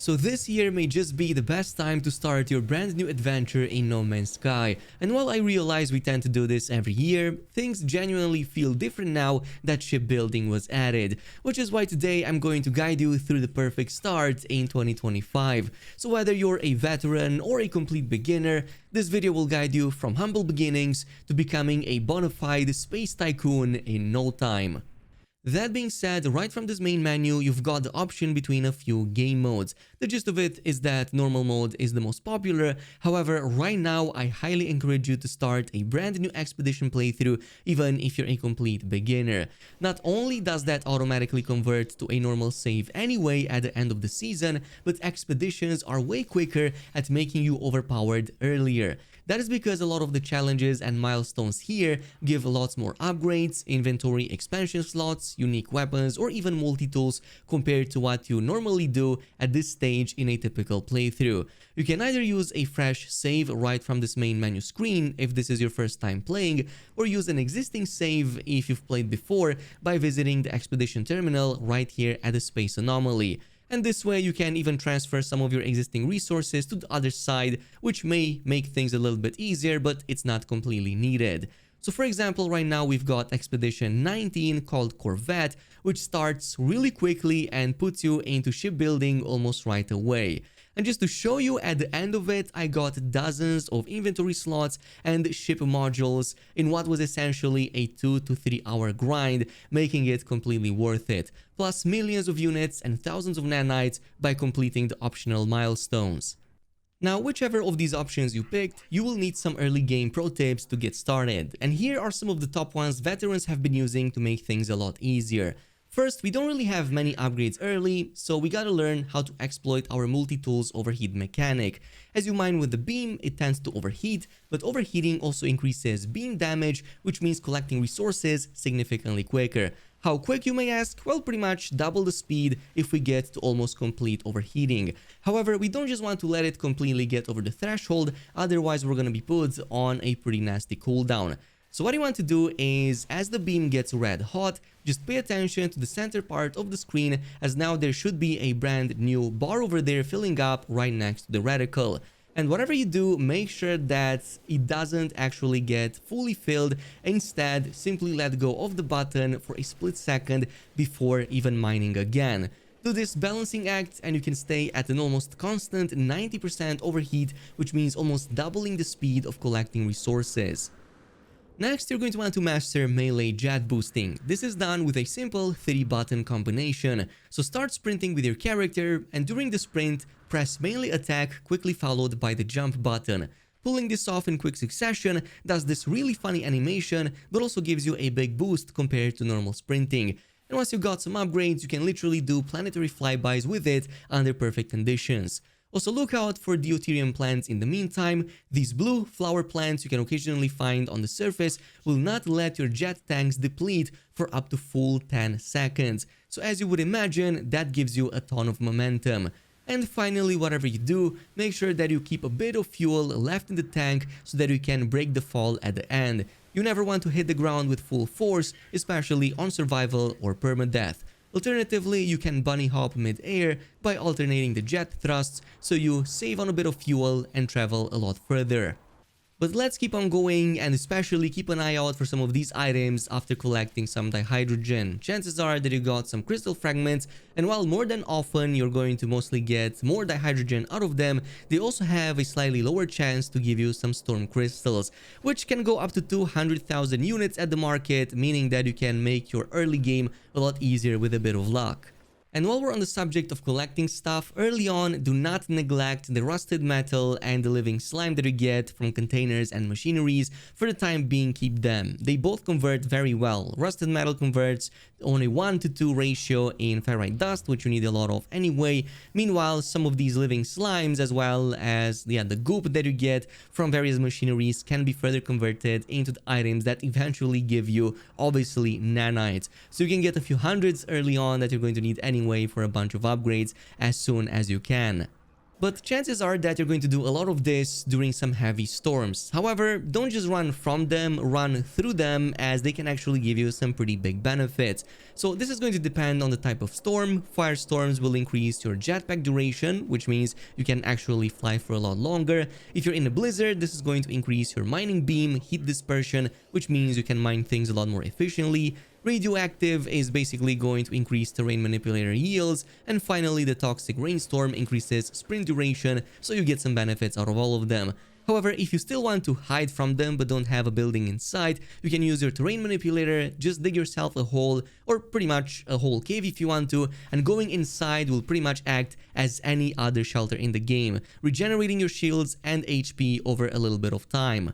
So this year may just be the best time to start your brand new adventure in No Man's Sky. And while I realize we tend to do this every year, things genuinely feel different now that shipbuilding was added. Which is why today I'm going to guide you through the perfect start in 2025. So whether you're a veteran or a complete beginner, this video will guide you from humble beginnings to becoming a bona fide space tycoon in no time. That being said, right from this main menu, you've got the option between a few game modes. The gist of it is that normal mode is the most popular. However, right now, I highly encourage you to start a brand new expedition playthrough, even if you're a complete beginner. Not only does that automatically convert to a normal save anyway at the end of the season, but expeditions are way quicker at making you overpowered earlier. That is because a lot of the challenges and milestones here give lots more upgrades, inventory expansion slots, unique weapons, or even multi-tools compared to what you normally do at this stage in a typical playthrough. You can either use a fresh save right from this main menu screen if this is your first time playing, or use an existing save if you've played before by visiting the expedition terminal right here at the space anomaly. And this way you can even transfer some of your existing resources to the other side, which may make things a little bit easier, but it's not completely needed. So for example, right now we've got Expedition 19 called Corvette, which starts really quickly and puts you into shipbuilding almost right away. And just to show you, at the end of it, I got dozens of inventory slots and ship modules in what was essentially a 2 to 3 hour grind, making it completely worth it. Plus millions of units and thousands of nanites by completing the optional milestones. Now, whichever of these options you picked, you will need some early game pro tips to get started. And here are some of the top ones veterans have been using to make things a lot easier. First, we don't really have many upgrades early, so we gotta learn how to exploit our multi-tools overheat mechanic. As you mine with the beam, it tends to overheat, but overheating also increases beam damage, which means collecting resources significantly quicker. How quick, you may ask? Well, pretty much double the speed if we get to almost complete overheating. However, we don't just want to let it completely get over the threshold, otherwise we're gonna be put on a pretty nasty cooldown. So what you want to do is, as the beam gets red hot, just pay attention to the center part of the screen, as now there should be a brand new bar over there filling up right next to the reticle. And whatever you do, make sure that it doesn't actually get fully filled. Instead, simply let go of the button for a split second before even mining again. Do this balancing act and you can stay at an almost constant 90% overheat, which means almost doubling the speed of collecting resources. Next, you're going to want to master melee jet boosting. This is done with a simple 3-button combination. So start sprinting with your character, and during the sprint, press melee attack quickly followed by the jump button. Pulling this off in quick succession does this really funny animation, but also gives you a big boost compared to normal sprinting. And once you got some upgrades, you can literally do planetary flybys with it under perfect conditions. Also, look out for deuterium plants in the meantime. These blue flower plants you can occasionally find on the surface will not let your jet tanks deplete for up to full 10 seconds. So as you would imagine, that gives you a ton of momentum. And finally, whatever you do, make sure that you keep a bit of fuel left in the tank so that you can break the fall at the end. You never want to hit the ground with full force, especially on survival or permadeath. Alternatively, you can bunny hop mid-air by alternating the jet thrusts, so you save on a bit of fuel and travel a lot further. But let's keep on going, and especially keep an eye out for some of these items after collecting some dihydrogen. Chances are that you got some crystal fragments, and while more than often you're going to mostly get more dihydrogen out of them, they also have a slightly lower chance to give you some storm crystals, which can go up to 200,000 units at the market, meaning that you can make your early game a lot easier with a bit of luck. And while we're on the subject of collecting stuff, early on, do not neglect the rusted metal and the living slime that you get from containers and machineries. For the time being, keep them. They both convert very well. Rusted metal converts on a 1:2 ratio in ferrite dust, which you need a lot of anyway. Meanwhile, some of these living slimes, as well as the goop that you get from various machineries, can be further converted into the items that eventually give you, obviously, nanites. So you can get a few hundreds early on that you're going to need anyway for a bunch of upgrades as soon as you can. But chances are that you're going to do a lot of this during some heavy storms. However, don't just run from them, run through them, as they can actually give you some pretty big benefits. So this is going to depend on the type of storm. Firestorms will increase your jetpack duration, which means you can actually fly for a lot longer. If you're in a blizzard, this is going to increase your mining beam, heat dispersion, which means you can mine things a lot more efficiently. Radioactive is basically going to increase terrain manipulator yields, and finally the toxic rainstorm increases sprint duration, so you get some benefits out of all of them. However, if you still want to hide from them but don't have a building in sight, you can use your terrain manipulator, just dig yourself a hole, or pretty much a whole cave if you want to, and going inside will pretty much act as any other shelter in the game, regenerating your shields and HP over a little bit of time.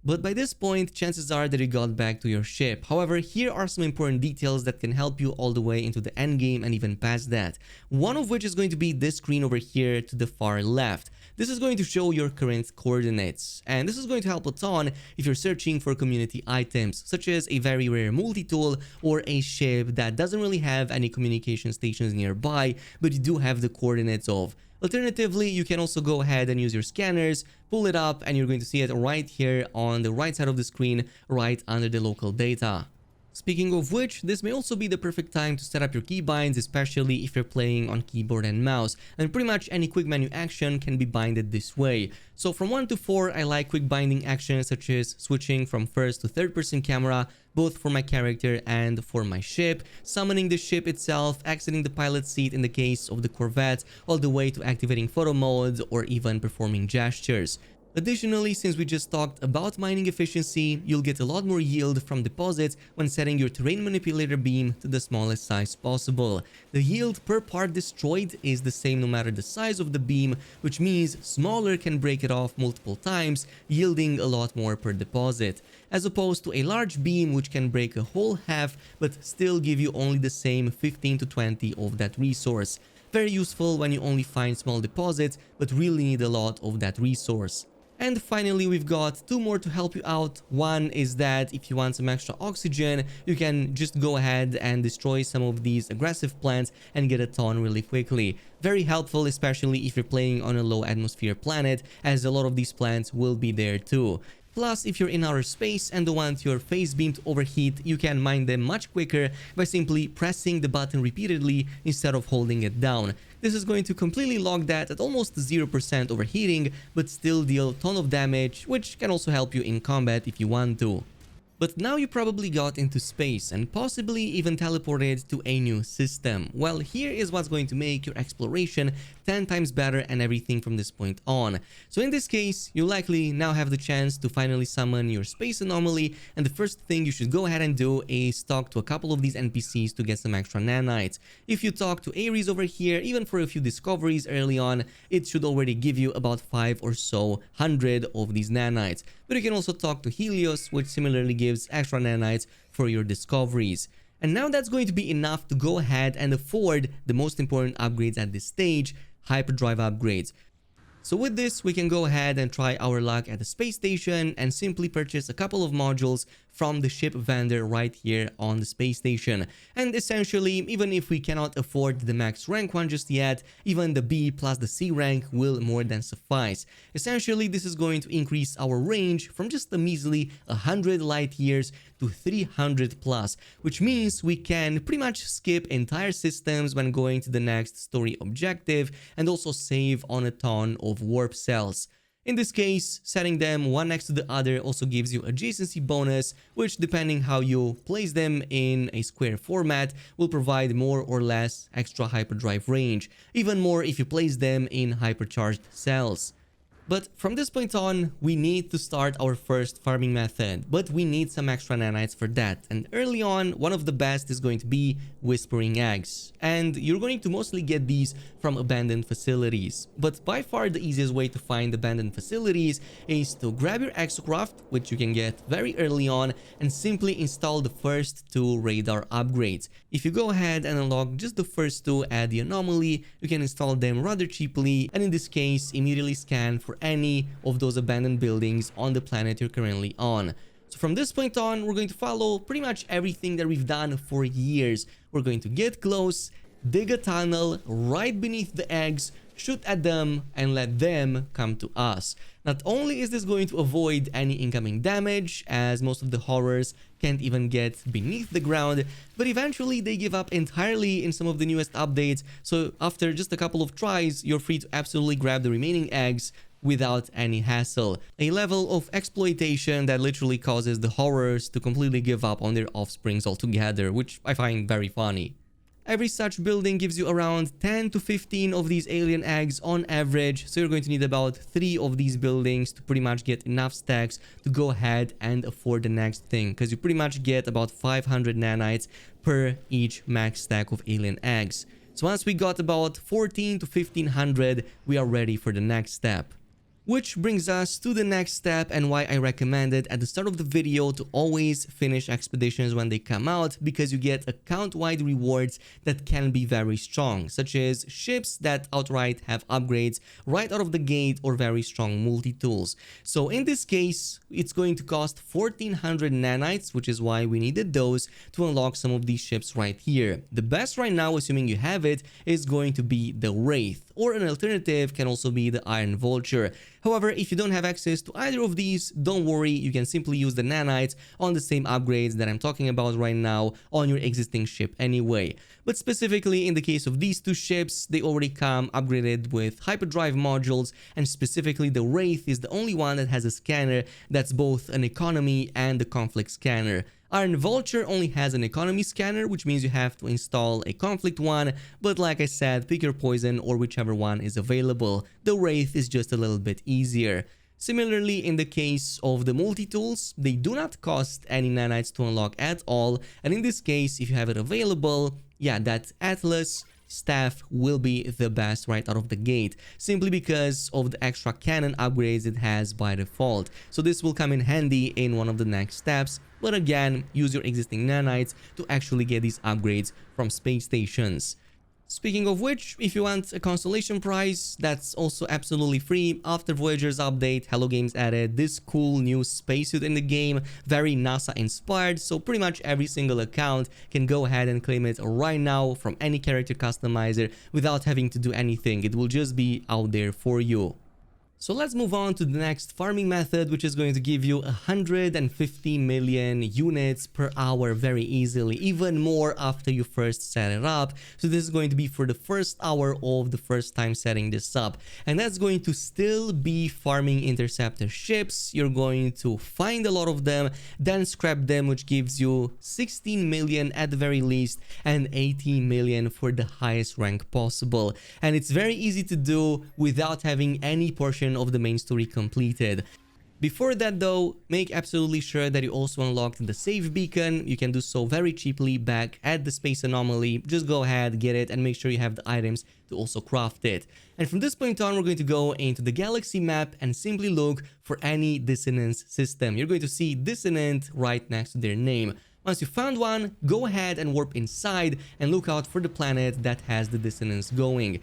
But by this point, chances are that you got back to your ship. However, here are some important details that can help you all the way into the end game and even past that. One of which is going to be this screen over here to the far left. This is going to show your current coordinates, and this is going to help a ton if you're searching for community items, such as a very rare multi-tool or a ship that doesn't really have any communication stations nearby, but you do have the coordinates of. Alternatively, you can also go ahead and use your scanners, pull it up, and you're going to see it right here on the right side of the screen, right under the local data. Speaking of which, this may also be the perfect time to set up your keybinds, especially if you're playing on keyboard and mouse, and pretty much any quick menu action can be binded this way. So from 1 to 4, I like quick binding actions such as switching from first to third person camera, both for my character and for my ship, summoning the ship itself, exiting the pilot seat in the case of the Corvette, all the way to activating photo mode or even performing gestures. Additionally, since we just talked about mining efficiency, you'll get a lot more yield from deposits when setting your terrain manipulator beam to the smallest size possible. The yield per part destroyed is the same no matter the size of the beam, which means smaller can break it off multiple times, yielding a lot more per deposit, as opposed to a large beam which can break a whole half but still give you only the same 15 to 20 of that resource. Very useful when you only find small deposits but really need a lot of that resource. And finally, we've got two more to help you out. One is that if you want some extra oxygen, you can just go ahead and destroy some of these aggressive plants and get a ton really quickly. Very helpful, especially if you're playing on a low atmosphere planet, as a lot of these plants will be there too. Plus, if you're in outer space and don't want your phase beam to overheat, you can mine them much quicker by simply pressing the button repeatedly instead of holding it down. This is going to completely log that at almost 0% overheating, but still deal a ton of damage, which can also help you in combat if you want to. But now you probably got into space and possibly even teleported to a new system. Well, here is what's going to make your exploration 10 times better and everything from this point on. So in this case, you likely now have the chance to finally summon your space anomaly, and the first thing you should go ahead and do is talk to a couple of these NPCs to get some extra nanites. If you talk to Ares over here, even for a few discoveries early on, it should already give you about 5 or so hundred of these nanites. But you can also talk to Helios, which similarly gives extra nanites for your discoveries. And now that's going to be enough to go ahead and afford the most important upgrades at this stage, hyperdrive upgrades. So with this, we can go ahead and try our luck at the space station and simply purchase a couple of modules from the ship vendor right here on the space station. And essentially, even if we cannot afford the max rank one just yet, even the B plus the C rank will more than suffice. Essentially, this is going to increase our range from just a measly 100 light years to 300 plus, which means we can pretty much skip entire systems when going to the next story objective and also save on a ton of warp cells. In this case, setting them one next to the other also gives you adjacency bonus, which depending how you place them in a square format will provide more or less extra hyperdrive range, even more if you place them in hypercharged cells. But from this point on, we need to start our first farming method, but we need some extra nanites for that. And early on, one of the best is going to be Whispering Eggs. And you're going to mostly get these from abandoned facilities. But by far the easiest way to find abandoned facilities is to grab your exocraft, which you can get very early on, and simply install the first two radar upgrades. If you go ahead and unlock just the first two at the anomaly, you can install them rather cheaply, and in this case, immediately scan for any of those abandoned buildings on the planet you're currently on. So from this point on, we're going to follow pretty much everything that we've done for years. We're going to get close, dig a tunnel right beneath the eggs, shoot at them, and let them come to us. Not only is this going to avoid any incoming damage, as most of the horrors can't even get beneath the ground, but eventually they give up entirely in some of the newest updates, so after just a couple of tries, you're free to absolutely grab the remaining eggs without any hassle. A level of exploitation that literally causes the horrors to completely give up on their offsprings altogether, which I find very funny. Every such building gives you around 10 to 15 of these alien eggs on average, so you're going to need about 3 of these buildings to pretty much get enough stacks to go ahead and afford the next thing, because you pretty much get about 500 nanites per each max stack of alien eggs. So once we got about 14 to 1500, we are ready for the next step. Which brings us to the next step and why I recommended at the start of the video to always finish expeditions when they come out, because you get account-wide rewards that can be very strong, such as ships that outright have upgrades right out of the gate or very strong multi-tools. So in this case, it's going to cost 1400 nanites, which is why we needed those to unlock some of these ships right here. The best right now, assuming you have it, is going to be the Wraith, or an alternative can also be the Iron Vulture. However, if you don't have access to either of these, don't worry, you can simply use the nanites on the same upgrades that I'm talking about right now on your existing ship anyway. But specifically in the case of these two ships, they already come upgraded with hyperdrive modules, and specifically the Wraith is the only one that has a scanner that's both an economy and a conflict scanner. Iron Vulture only has an economy scanner, which means you have to install a conflict one, but like I said, pick your poison or whichever one is available. The Wraith is just a little bit easier. Similarly, in the case of the multi-tools, they do not cost any nanites to unlock at all, and in this case, if you have it available, yeah, that Atlas staff will be the best right out of the gate, simply because of the extra cannon upgrades it has by default. So this will come in handy in one of the next steps, but again, use your existing nanites to actually get these upgrades from space stations. Speaking of which, if you want a consolation prize, that's also absolutely free. After Voyager's update, Hello Games added this cool new spacesuit in the game, very NASA inspired, so pretty much every single account can go ahead and claim it right now from any character customizer without having to do anything. It will just be out there for you. So let's move on to the next farming method, which is going to give you 150 million units per hour very easily, even more after you first set it up. So this is going to be for the first hour of the first time setting this up, and that's going to still be farming interceptor ships. You're going to find a lot of them, then scrap them, which gives you 16 million at the very least and 18 million for the highest rank possible. And it's very easy to do without having any portion of the main story completed. Before that though, make absolutely sure that you also unlocked the save beacon. You can do so very cheaply back at the space anomaly. Just go ahead, get it, and make sure you have the items to also craft it. And from this point on, we're going to go into the galaxy map and simply look for any dissonance system. You're going to see dissonant right next to their name. Once you found one, go ahead and warp inside and look out for the planet that has the dissonance going.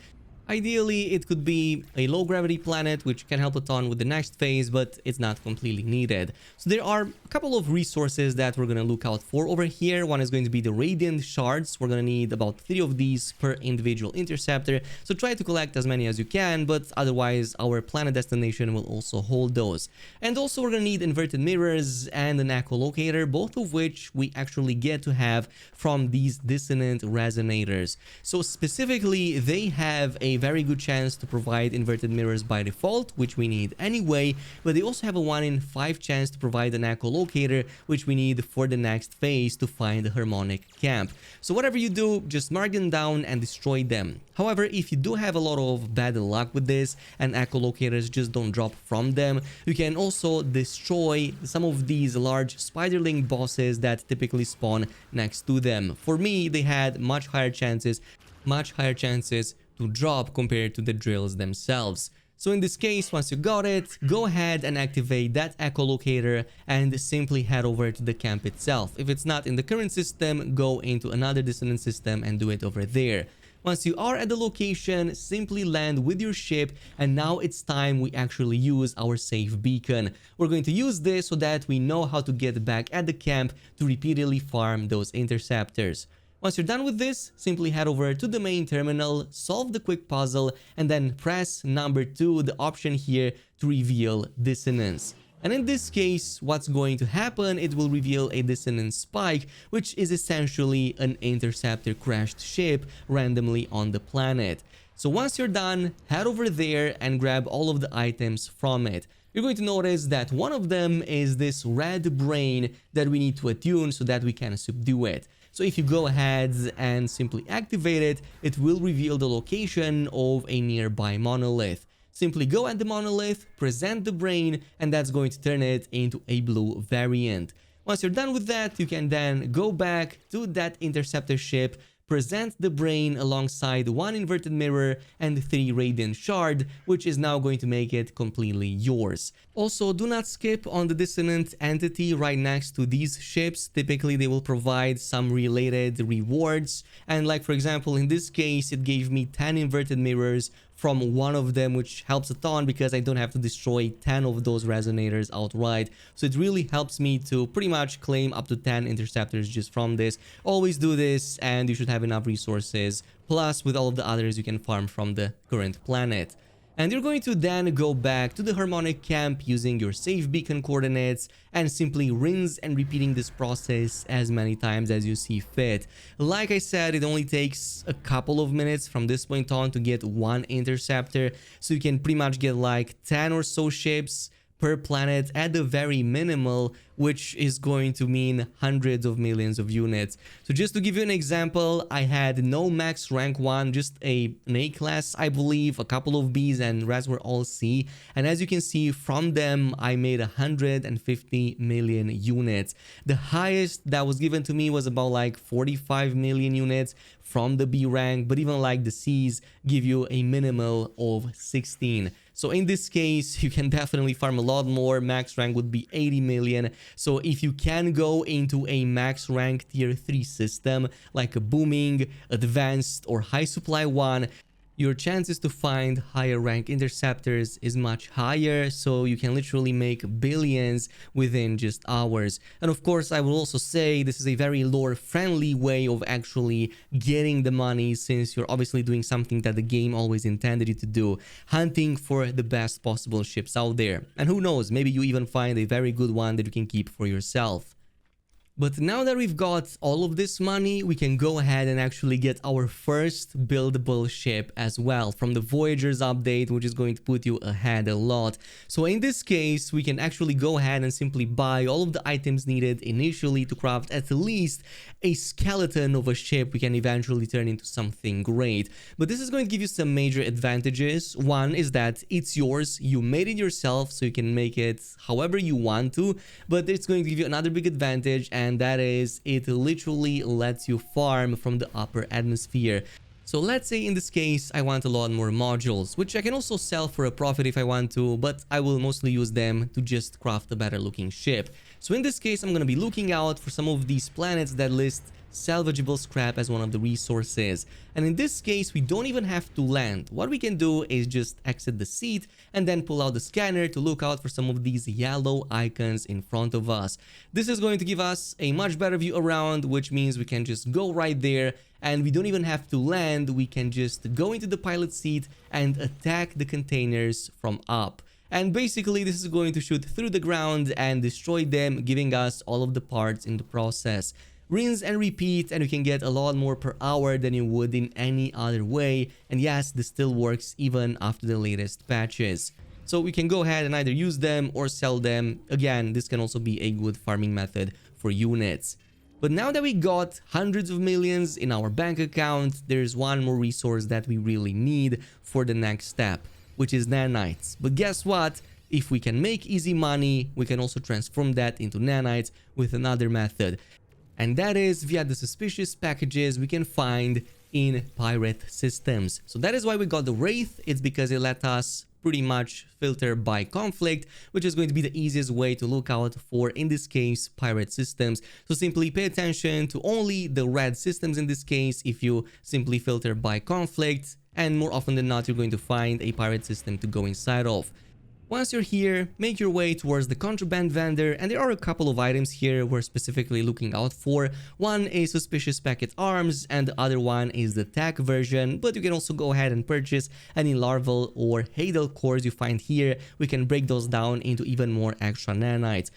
Ideally, it could be a low-gravity planet, which can help a ton with the next phase, but it's not completely needed. So there are a couple of resources that we're going to look out for over here. One is going to be the Radiant Shards. We're going to need about 3 of these per individual interceptor, so try to collect as many as you can, but otherwise our planet destination will also hold those. And also we're going to need inverted mirrors and an echolocator, both of which we actually get to have from these dissonant resonators. So specifically, they have a very good chance to provide inverted mirrors by default, which we need anyway, but they also have a 1 in 5 chance to provide an echolocator, which we need for the next phase to find the harmonic camp. So whatever you do, just mark them down and destroy them. However, if you do have a lot of bad luck with this and echolocators just don't drop from them, you can also destroy some of these large spiderling bosses that typically spawn next to them. For me, they had much higher chances to drop compared to the drills themselves. So in this case, once you got it, go ahead and activate that echolocator and simply head over to the camp itself. If it's not in the current system, go into another dissonant system and do it over there. Once you are at the location, simply land with your ship, and now it's time we actually use our save beacon. We're going to use this so that we know how to get back at the camp to repeatedly farm those interceptors. Once you're done with this, simply head over to the main terminal, solve the quick puzzle, and then press number 2, the option here, to reveal dissonance. And in this case, what's going to happen, it will reveal a dissonance spike, which is essentially an interceptor crashed ship randomly on the planet. So once you're done, head over there and grab all of the items from it. You're going to notice that one of them is this red brain that we need to attune so that we can subdue it. So if you go ahead and simply activate it, it will reveal the location of a nearby monolith. Simply go at the monolith, present the brain, and that's going to turn it into a blue variant. Once you're done with that, you can then go back to that interceptor ship, present the brain alongside 1 inverted mirror and 3 radiant shard, which is now going to make it completely yours. Also, do not skip on the dissonant entity right next to these ships. Typically, they will provide some related rewards. And like, for example, in this case, it gave me 10 inverted mirrors from one of them, which helps a ton because I don't have to destroy 10 of those resonators outright. So it really helps me to pretty much claim up to 10 interceptors just from this. Always do this and you should have enough resources. Plus, with all of the others you can farm from the current planet. And you're going to then go back to the harmonic camp using your save beacon coordinates and simply rinse and repeating this process as many times as you see fit. Like I said, it only takes a couple of minutes from this point on to get 1 interceptor, so you can pretty much get like 10 or so ships per planet at the very minimal, which is going to mean hundreds of millions of units. So just to give you an example, I had no max rank 1, just an A class, I believe, a couple of Bs, and rest were all C. And as you can see, from them, I made 150 million units. The highest that was given to me was about like 45 million units from the B rank, but even like the Cs give you a minimal of 16. So in this case, you can definitely farm a lot more. Max rank would be 80 million. So if you can go into a max rank tier 3 system, like a booming, advanced, or high supply one, your chances to find higher rank interceptors is much higher, so you can literally make billions within just hours. And of course, I will also say this is a very lore friendly way of actually getting the money, since you're obviously doing something that the game always intended you to do, hunting for the best possible ships out there. And who knows, maybe you even find a very good one that you can keep for yourself. But now that we've got all of this money, we can go ahead and actually get our first buildable ship as well from the Voyagers update, which is going to put you ahead a lot. So in this case, we can actually go ahead and simply buy all of the items needed initially to craft at least a skeleton of a ship we can eventually turn into something great. But this is going to give you some major advantages. One is that it's yours, you made it yourself, so you can make it however you want to. But it's going to give you another big advantage, and that is it literally lets you farm from the upper atmosphere. So let's say in this case I want a lot more modules, which I can also sell for a profit if I want to, but I will mostly use them to just craft a better looking ship. So in this case I'm going to be looking out for some of these planets that list salvageable scrap as one of the resources. And in this case, we don't even have to land. What we can do is just exit the seat and then pull out the scanner to look out for some of these yellow icons in front of us. This is going to give us a much better view around, which means we can just go right there and we don't even have to land. We can just go into the pilot seat and attack the containers from up. And basically this is going to shoot through the ground and destroy them, giving us all of the parts in the process. Rinse and repeat, and you can get a lot more per hour than you would in any other way. And yes, this still works even after the latest patches. So we can go ahead and either use them or sell them. Again, this can also be a good farming method for units. But now that we got hundreds of millions in our bank account, there's one more resource that we really need for the next step, which is nanites. But guess what? If we can make easy money, we can also transform that into nanites with another method. And that is via the suspicious packages we can find in pirate systems. So that is why we got the Wraith. It's because it let us pretty much filter by conflict, which is going to be the easiest way to look out for, in this case, pirate systems. So simply pay attention to only the red systems in this case if you simply filter by conflict, and more often than not, you're going to find a pirate system to go inside of. Once you're here, make your way towards the contraband vendor, and there are a couple of items here we're specifically looking out for. One is suspicious packet arms, and the other one is the tech version, but you can also go ahead and purchase any larval or hadal cores you find here. We can break those down into even more extra nanites.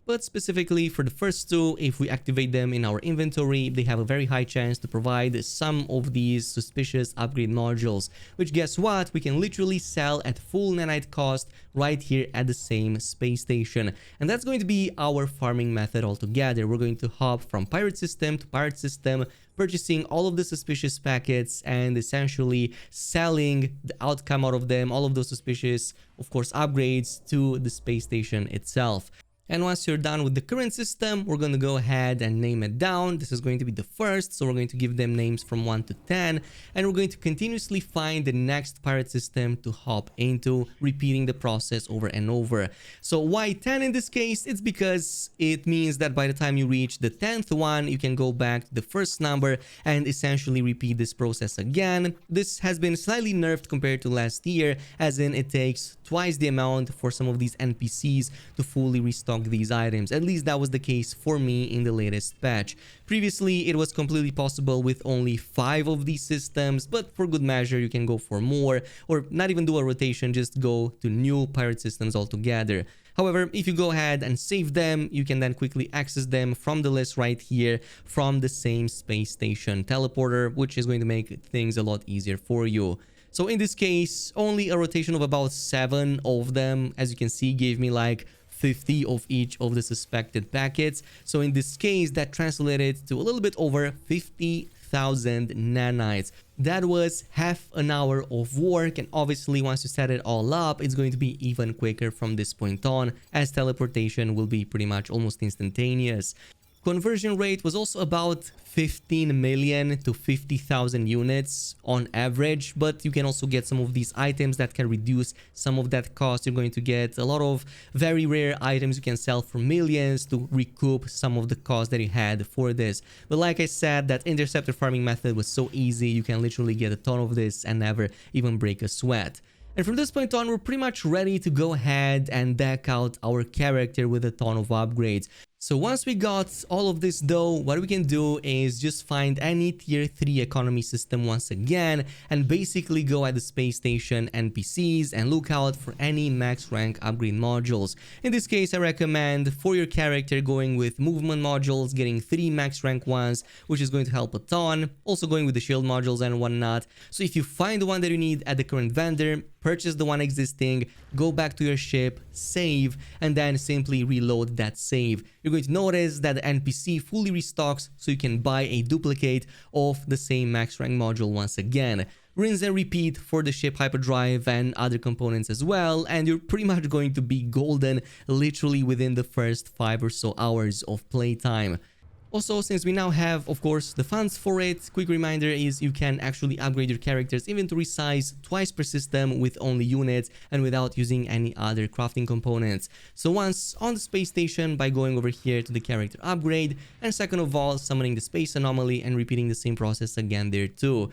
But specifically for the first two, if we activate them in our inventory, they have a very high chance to provide some of these suspicious upgrade modules, which guess what? We can literally sell at full nanite cost right here at the same space station. And that's going to be our farming method altogether. We're going to hop from pirate system to pirate system, purchasing all of the suspicious packets and essentially selling the outcome out of them, all of those suspicious, of course, upgrades to the space station itself. And once you're done with the current system, we're going to go ahead and name it down. This is going to be the first, so we're going to give them names from 1 to 10. And we're going to continuously find the next pirate system to hop into, repeating the process over and over. So why 10 in this case? It's because it means that by the time you reach the 10th one, you can go back to the first number and essentially repeat this process again. This has been slightly nerfed compared to last year, as in it takes twice the amount for some of these NPCs to fully restock these items. At least that was the case for me in the latest patch. Previously, it was completely possible with only 5 of these systems, but for good measure, you can go for more, or not even do a rotation, just go to new pirate systems altogether. However, if you go ahead and save them, you can then quickly access them from the list right here from the same space station teleporter, which is going to make things a lot easier for you. So in this case, only a rotation of about 7 of them, as you can see, gave me like 50 of each of the suspected packets. So in this case, that translated to a little bit over 50,000 nanites. That was half an hour of work, and obviously once you set it all up, it's going to be even quicker from this point on, as teleportation will be pretty much almost instantaneous. Conversion rate was also about 15 million to 50,000 units on average, but you can also get some of these items that can reduce some of that cost. You're going to get a lot of very rare items you can sell for millions to recoup some of the cost that you had for this. But like I said, that interceptor farming method was so easy, you can literally get a ton of this and never even break a sweat. And from this point on, we're pretty much ready to go ahead and deck out our character with a ton of upgrades. So once we got all of this though, what we can do is just find any tier 3 economy system once again and basically go at the space station NPCs and look out for any max rank upgrade modules. In this case, I recommend for your character going with movement modules, getting 3 max rank ones, which is going to help a ton. Also going with the shield modules and whatnot. So if you find the one that you need at the current vendor, purchase the one existing, go back to your ship, save, and then simply reload that save. You're going to notice that the NPC fully restocks, so you can buy a duplicate of the same max rank module once again. Rinse and repeat for the ship hyperdrive and other components as well, and you're pretty much going to be golden literally within the first 5 or so hours of playtime. Also, since we now have, of course, the funds for it, quick reminder is you can actually upgrade your character's inventory size twice per system with only units and without using any other crafting components. So once on the space station by going over here to the character upgrade, and second of all, summoning the space anomaly and repeating the same process again there too.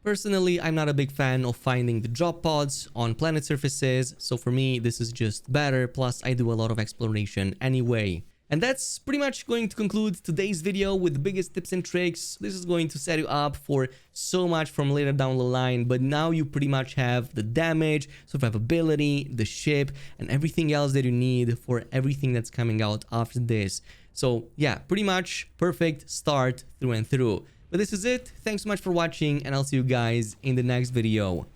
Personally, I'm not a big fan of finding the drop pods on planet surfaces, so for me this is just better, plus I do a lot of exploration anyway. And that's pretty much going to conclude today's video with the biggest tips and tricks. This is going to set you up for so much from later down the line, but now you pretty much have the damage, survivability, the ship, and everything else that you need for everything that's coming out after this. So yeah, pretty much perfect start through and through. But this is it. Thanks so much for watching, and I'll see you guys in the next video.